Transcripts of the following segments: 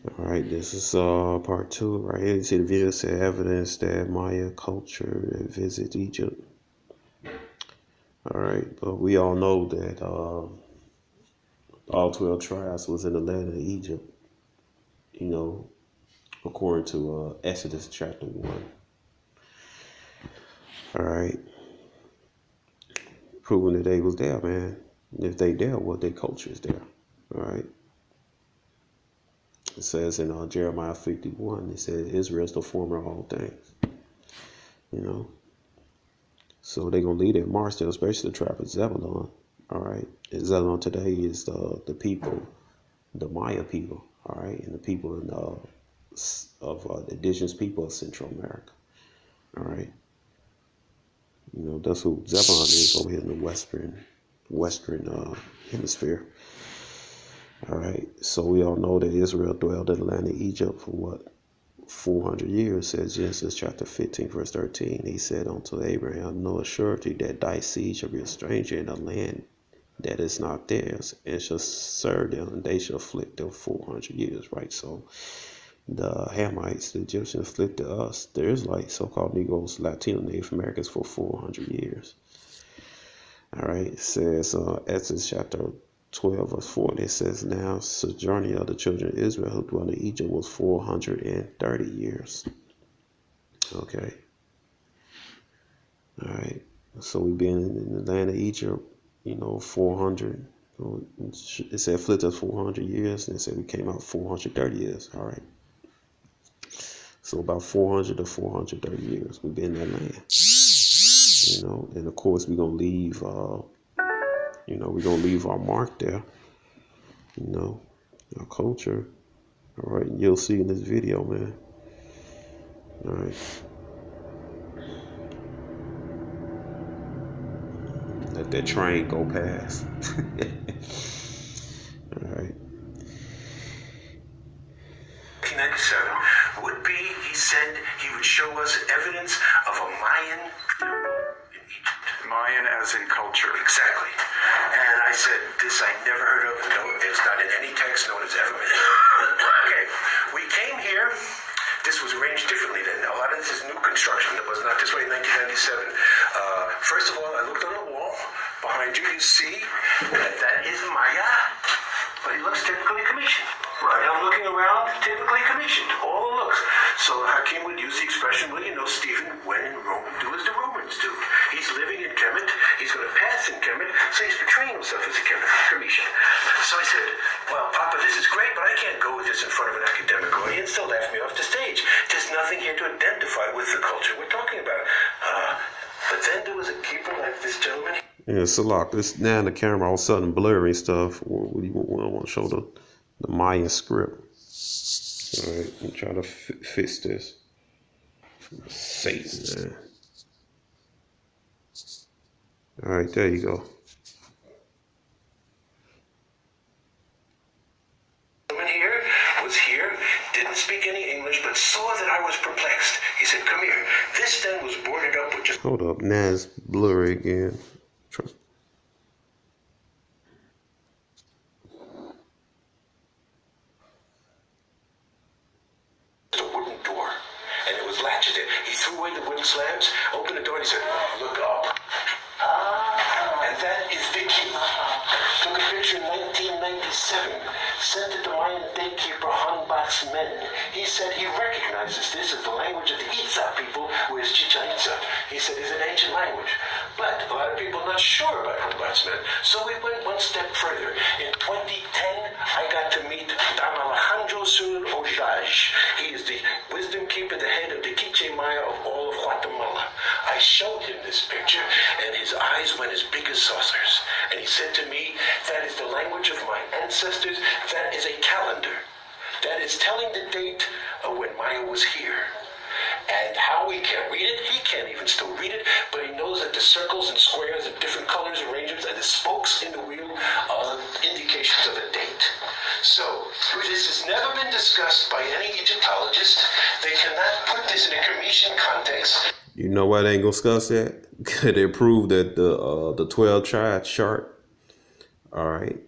All right, this is part two right here. You see the video said evidence that Maya culture visit Egypt. All right, but we all know that all 12 tribes was in the land of Egypt, you know, according to Exodus chapter 1. All right, proving that they was there, man. If they there, well, their culture is there. All right. It says in Jeremiah 51, it says Israel is the former of all things. You know, so they're gonna lead that march there, especially the tribe of Zebulon. All right, and Zebulon today is the people, the Maya people. All right, and the people of the indigenous people of Central America. All right, you know that's who Zebulon is over here in the western hemisphere. All right, so we all know that Israel dwelled in the land of Egypt for what? 400 years, says Genesis chapter 15, verse 13. He said unto Abraham, know a surety that thy seed shall be a stranger in a land that is not theirs, and shall serve them, and they shall afflict them 400 years, right? So the Hamites, the Egyptians, afflicted us, the Israelites, so-called Negroes, Latino, Native Americans, for 400 years. All right, it says Exodus chapter 12 verse 4, it says, now sojourning of the children of Israel who dwelt in Egypt was 430 years. Okay. All right. So we've been in the land of Egypt, 400. It said flipped us 400 years, and it said we came out 430 years. All right. So about 400 to 430 years we've been in that land. And of course we're gonna leave we're gonna leave our mark there, our culture. All right, you'll see in this video, man. All right. Let that train go past. All right. 1997 would be, he said, he would show us evidence of a Mayan in Egypt. Mayan as in culture. Exactly. And I said, this I never heard of. No, it's not in any text no one has ever been. Okay. We came here. This was arranged differently then. A lot of this is new construction. It was not this way in 1997. First of all, I looked on the wall. Behind you, you see that is Maya, but it looks typically Commissioned. Right. I'm looking around, typically Commissioned. All it looks. So Hakim would use the expression, well, Stephen, when in Rome, do as the Romans do. He's living in Kemet. He's going to pass in Kemet, so he's portraying himself as a Commission. So I said, well, Papa, this is great, but I can't go with this in front of an academic audience. They'll laugh me off the stage. There's nothing here to identify with the culture we're talking about. But then there was a keeper like this gentleman. Yeah, Salak, this now in the camera all of a sudden blurry stuff. What do you want to show the Mayan script? All right, I'm trying to fix this. Satan, man. All right, there you go. Here was here, didn't speak any English, but saw that I was perplexed. He said, come here. This then was boarded up with just... Hold up, now it's blurry again. Threw away the wooden slabs, opened the door, and he said, look up. And that is the key. Took a picture in 1997, sent it to Mayan gatekeeper Hanbach's men. He said he recognizes this as the language of the Itza people, whereas Chichen Itza, he said, is an ancient language. But a lot of people are not sure about Hanbach's men. So we went one step further. In 2010, I got to meet Don Alejandro Sur Ojaj. He is the wisdom keeper, the head of the Quiche Maya of all of Guatemala. I showed him this picture, and his eyes went as big as saucers. And he said to me, that is the language of my ancestors. That is a calendar. That is telling the date of when Maya was here. And how we can't read it, he can't even still read it, but he knows that the circles and squares and different colors, arrangements, and the spokes in the wheel are indications of a date. So, this has never been discussed by any Egyptologist. They cannot put this in a Commission context. You know why they ain't gonna discuss that? They proved that the 12 tribe chart, all right,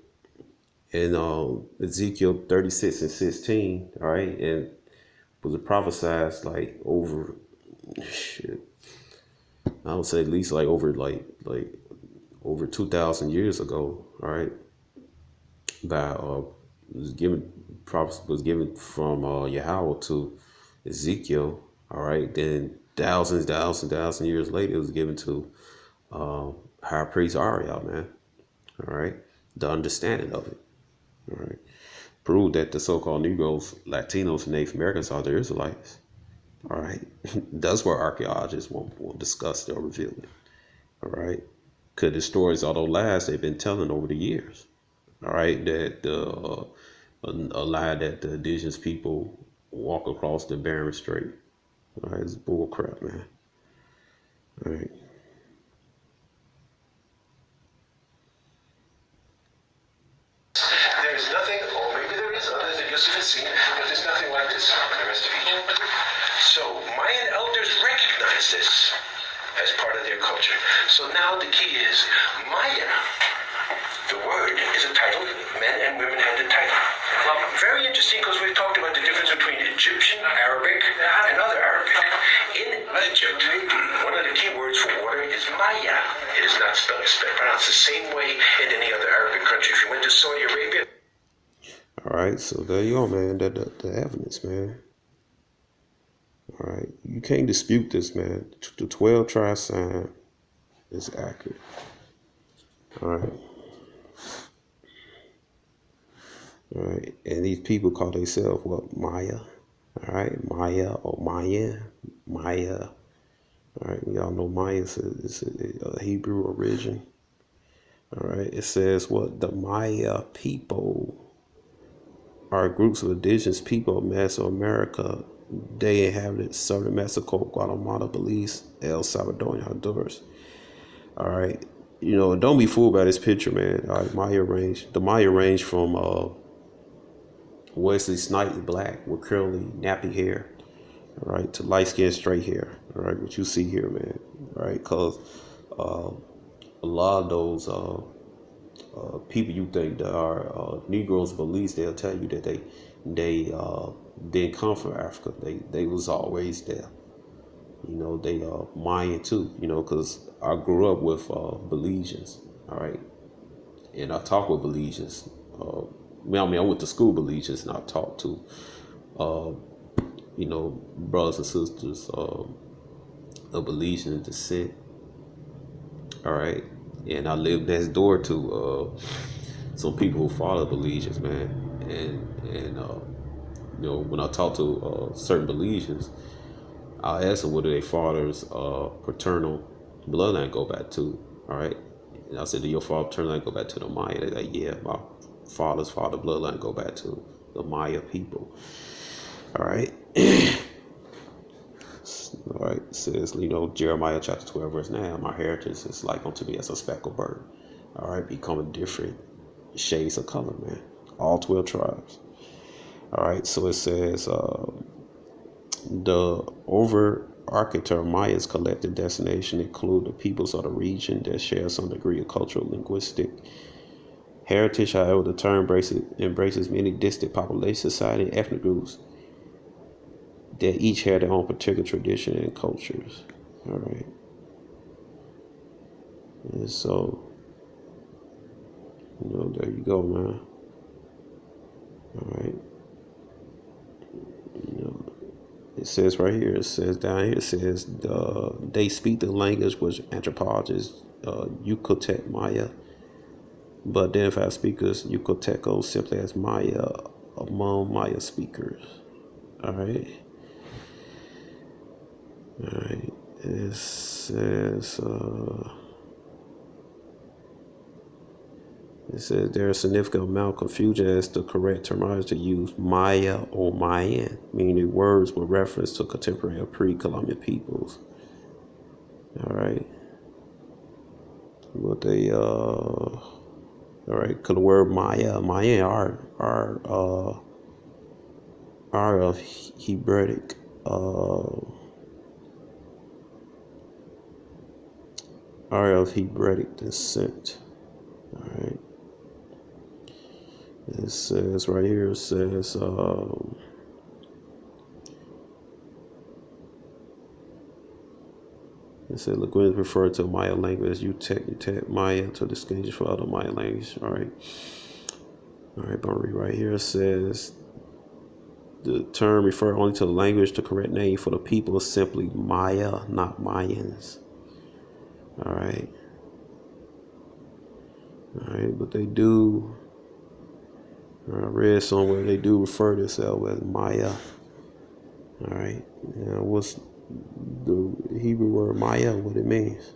in Ezekiel 36:16, all right, and was it prophesied like over shit, I would say at least like over 2,000 years ago, all right, by was given prophecy was given from Yahweh to Ezekiel, all right, then thousand years later it was given to high priest Ariel, man, all right, the understanding of it, all right, proved that the so-called Negroes, Latinos, and Native Americans are the Israelites. All right, that's where archaeologists won't discuss or reveal it. All right, because the stories, although lies, they've been telling over the years. All right, that a lie that the indigenous people walk across the Bering Strait. All right, it's bull crap, man. All right. There is nothing, or maybe there is, other than Yusuf has seen, but there's nothing like this in the rest of Egypt. So Mayan elders recognize this as part of their culture. So now the key is Maya. The word is a title. Men and women had the title. Very interesting because we've talked about the difference between Egyptian, Arabic, and other Arabic. In Egypt, one of the key words for water is Maya. It is not pronounced the same way in any other Arabic country. If you went to Saudi Arabia. All right, so there you go, man. The evidence, man. All right, you can't dispute this, man. The 12 tribe sign is accurate. All right. All right, and these people call themselves what? Maya. All right, Maya or Maya. All right, we all know Maya is a Hebrew origin. All right, it says what? The Maya people are groups of indigenous people of Mesoamerica. They inhabited southern Mexico, Guatemala, Belize, El Salvador, and Honduras. All right, don't be fooled by this picture, man. All right, the Maya range from Wesley Snipes black with curly, nappy hair, all right, to light skin, straight hair, all right, what you see here, man, all right, because a lot of those people you think that are Negroes, Belize, they'll tell you that they didn't come from Africa. They was always there. They Mayan too. Because I grew up with Belizeans, all right, and I talk with Belizeans. I went to school Belizeans, and I talked to, brothers and sisters of Belizean descent. All right, and I lived next door to some people who follow Belizeans, man, and when I talk to certain Belizeans, I ask them what do their father's paternal bloodline go back to. All right, and I said, do your father's paternal line go back to the Maya? They're like, yeah, my father's father bloodline go back to the Maya people. All right. All right, it says, Jeremiah chapter 12, verse 9, my heritage is like unto me as a speckled bird. All right, becoming different shades of color, man. All 12 tribes. All right, so it says, the overarching Maya's collective destination include the peoples of the region that share some degree of cultural linguistic heritage. However, the term embraces many distant population, society, and ethnic groups that each have their own particular tradition and cultures. All right. And so, there you go, man. All right. It says right here, it says they speak the language which anthropologists Yucatec Maya, but identify speakers Yucateco simply as Maya among Maya speakers. All right. All right. It says there is a significant amount of confusion as to correct terminology to use Maya or Mayan, meaning words with reference to contemporary or pre-Columbian peoples. All right. But they all right, because the word Mayan are of Hebraic descent. All right. It says right here, it says, Lagunas referred to Maya language as Utek Maya to distinguish from other Maya language. All right, but I'll read right here. It says the term refer only to the language. The correct name for the people is simply Maya, not Mayans. All right, but they do. I read somewhere they do refer to themselves as Maya. All right, now what's the Hebrew word Maya? What it means?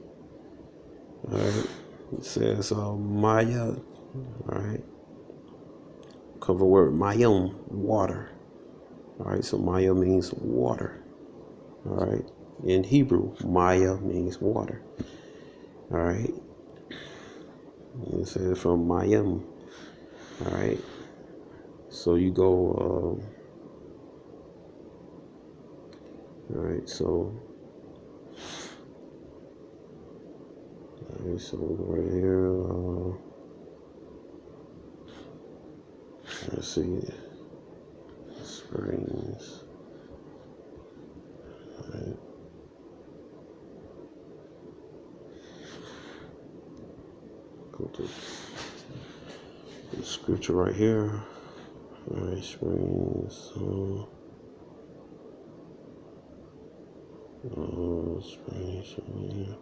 All right, it says Maya. All right, cover word Mayim, water. All right, so Maya means water. All right, in Hebrew, Maya means water. All right, it says from Mayim. All right, so you go. All right, so right here. Let's see. Springs. All right. Go to the scripture right here. All right, springs. Springs right here.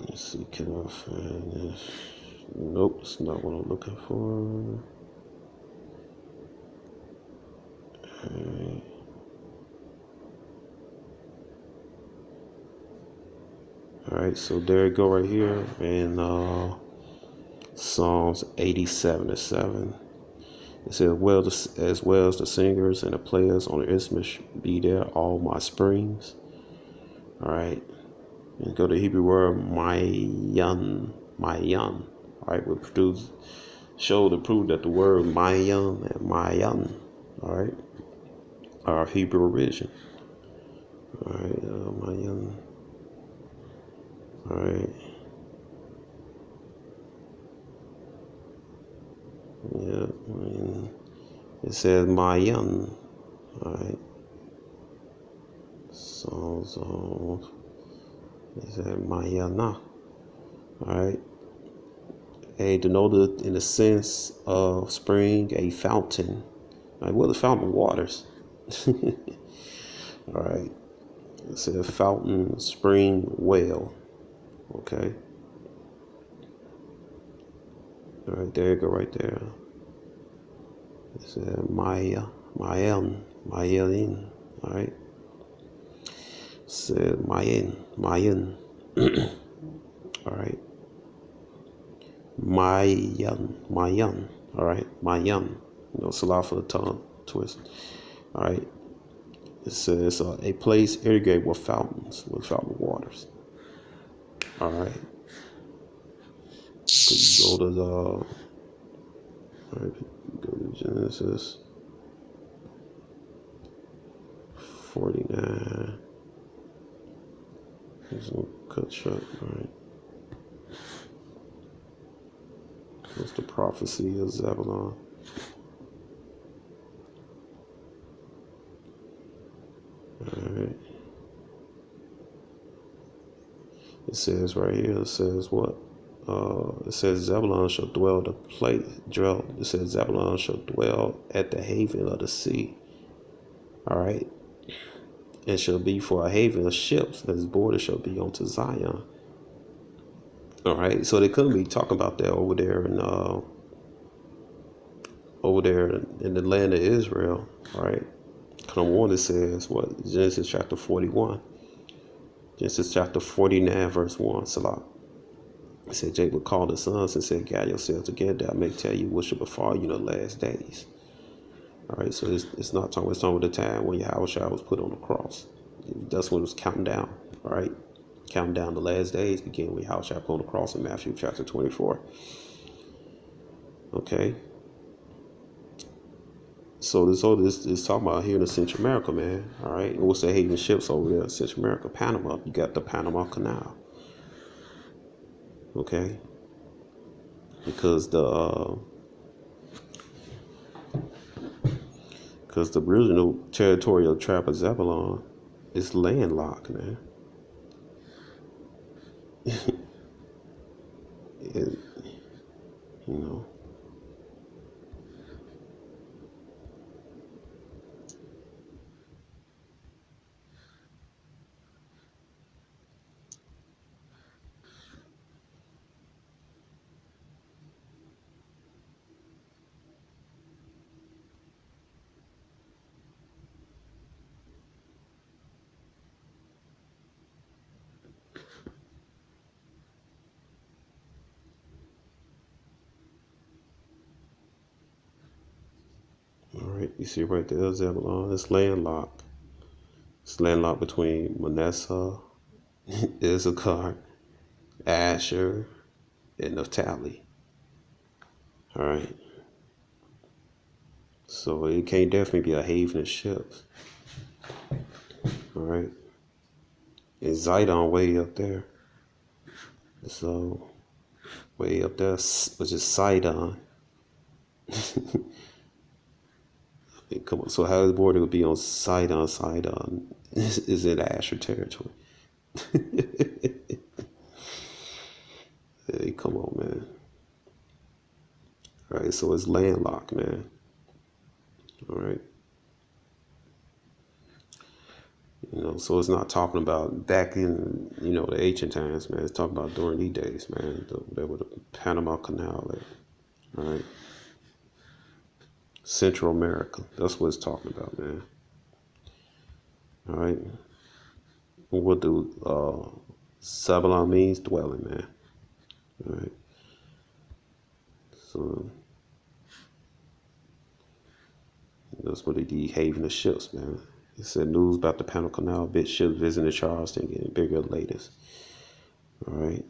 Let's see, can I find this? Nope, it's not what I'm looking for. All right, so there you go right here in Psalms 87:7. It says, as well as the singers and the players on the instruments be there, all my springs. All right, and go to the Hebrew word Mayan. All right, will prove that the word Mayan and Mayan, all right, are Hebrew origin. All right, Mayan. All right. Yeah, it says Mayan. All right. So it says Mayana. All right. A denoted in the sense of spring, a fountain. Like, what is fountain waters? All right. It says fountain, spring, well. Okay. All right, there you go, right there. It says Mayan. All right. It says Mayan. All right. Mayan. All right. Mayan. It's a lot for the tongue twist. All right. It says a place irrigated with fountain waters. All right. Go to go to Genesis 49. There's no cut short. All right. That's the prophecy of Zebulon. All right. It says right here. It says what? It says Zebulon shall dwell It says Zebulon shall dwell at the haven of the sea. All right. And shall be for a haven of ships, and his border shall be unto Zion. All right. So they couldn't be talking about that over there in the land of Israel. All right. Come on, it says what? Genesis chapter 41. Genesis chapter 49, verse 1. Salah. It said, Jacob called his sons and said, gather yourselves together. I may tell you what shall befall you in the last days. All right, so it's not talking about the time when Yahushua was put on the cross. That's when it was counting down. All right, counting down the last days began when Yahushua put on the cross in Matthew chapter 24. Okay. So this is talking about here in Central America, man. All right, and what's the haven ships over there in Central America? Panama. You got the Panama Canal. Okay, because the original territorial tribe of Zebulon is landlocked, man. And, you know. All right, you see right there, Zebulon. It's landlocked. It's landlocked between Manasseh, Issachar, Asher, and Naphtali. All right. So it can't definitely be a haven of ships. All right. And Zidon way up there. So way up there, which is Sidon. Come on. So how the border would be on Sidon? Sidon is in Asher territory. Hey, come on, man. All right. So it's landlocked, man. All right. You know, so it's not talking about back in, the ancient times, man. It's talking about during these days, man. There was the Panama Canal there. All right. Central America. That's what it's talking about, man. All right. What do Zebulon means? Dwelling, man. All right. So that's what the haven of ships, man. It said news about the Panama Canal, big ships visiting Charleston, getting bigger latest. All right.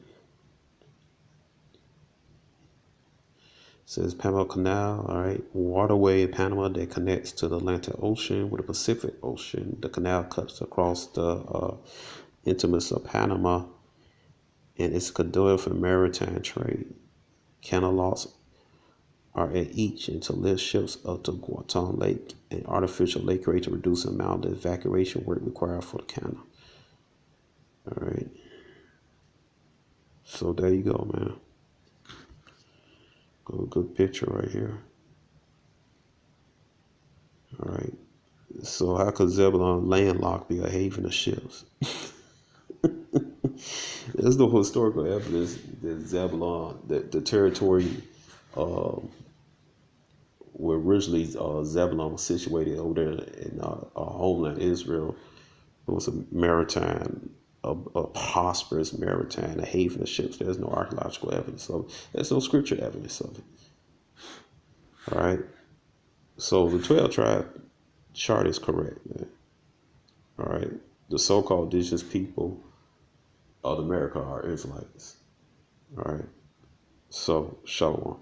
It says Panama Canal, all right, waterway in Panama that connects to the Atlantic Ocean with the Pacific Ocean. The canal cuts across the Isthmus of Panama and it's conduit for maritime trade. Canal locks are at each and to lift ships up to Guantan Lake, an artificial lake rate to reduce the amount of evacuation work required for the canal. All right. So there you go, man. Good picture right here. All right. So how could Zebulon landlocked be a haven of ships? There's no historical evidence that Zebulon, that the territory where originally Zebulon was situated over there in homeland Israel, it was a maritime, a prosperous maritime, a haven of ships. There's no archaeological evidence of it. There's no scripture evidence of it. All right. So the 12 tribe chart is correct, man. All right. The so-called indigenous people of America are Israelites. All right. So, shalom.